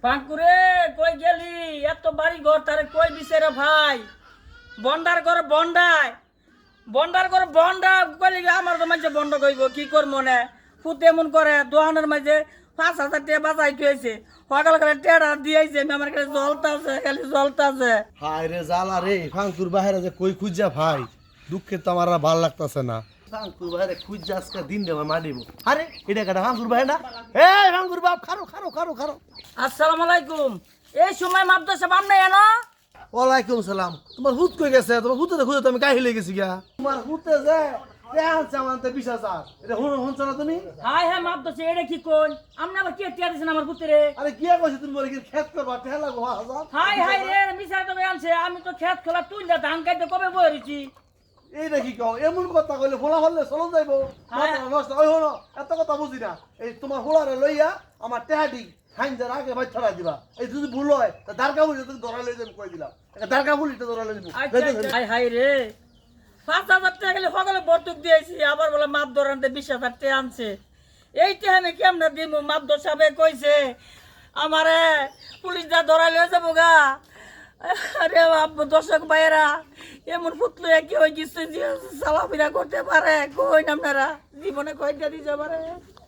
পাঁকুরে কই গেলি? এত বাড়ি ঘর তারে কই দিছে রে ভাই? বন্ডার ঘর বন্ডায়, বন্ডার ঘর বন্ডা কইলি আমার তো মাঝে বন্ড কইব কি কর মনে ফুতে এমন করে দোহানের মাঝে 5,000 টাকা বাঁচাই থুয়েছে সকাল করে টেড়া দিয়েছে আমার কাছে জ্বলতাছে খালি জ্বলতাছে। হায় রে জ্বালা রে ফাঙ্কুর বাহিরে যে কই খুঁজা ভাই দুঃখে তো আমার আর ভাল লাগতেছে না। ফাঙ্কুর বাহিরে খুঁজা আজকে দিন দেবা মারিব। আরে এটা কাটা ফাঙ্কুর বাহিরে না? এই ফাঙ্কুর বাপ খারো খারো খারো খারো। আসসালামু আলাইকুম। এই সময় মাদ্রাসা বামনে এনো? ওয়ালাইকুম সালাম। তোমার হুত কই গেছে? তোমার হুতে খুঁজে তো আমি কাহিলে গেছি গিয়া। তোমার হুতে যে আনছে আমার 20,000 এটা শুনছ না তুমি? হাই হ্যাঁ মাদ্রাসা এটা কি কোন? আমনে আবার কি টিয়া দিছেন আমার পুত্রে? আরে কি কইছিস তুমি বলে কি খেত করবা ঠেলা গো হাজার? হাই হাই রে মিছার তো আনছে আমি তো খেত খোলা তুইলা ধান কাটতে কবে বইরিছি। এইটা কি কও? এমন কথা কইলে ফোলা ফললে চলন যাইবো। নষ্ট ওই হলো এত কথা বুঝি না। এই তোমার হোলারে লইয়া আমার টেহাডি খাইনজার আগে ভাই ছড়া দিবা। এই যদি ভুল হয় তা দারকা বলি তো ধরা লই যাবে কই দিলাম। এটা দারকা বলি তো ধরা লই দিব। হাই হাই রে 5,000 টাকা গেলে সকালে বর্তুক দিয়েছি আবার বলে মাপ ধরানতে 20,000 টাকা আনছে। এইটা আমি কেমনে দিব? মাপ সাহেব কইছে আমারে পুলিশ দা ধরা লয়ে যাবো গা। আরে দর্শক ভাইয়েরা এমন ফুটলো কি হয়ে গেছে যে চলাফেরা করতে পারে কই আপনারা জীবনে কয়টা দিতে পারে।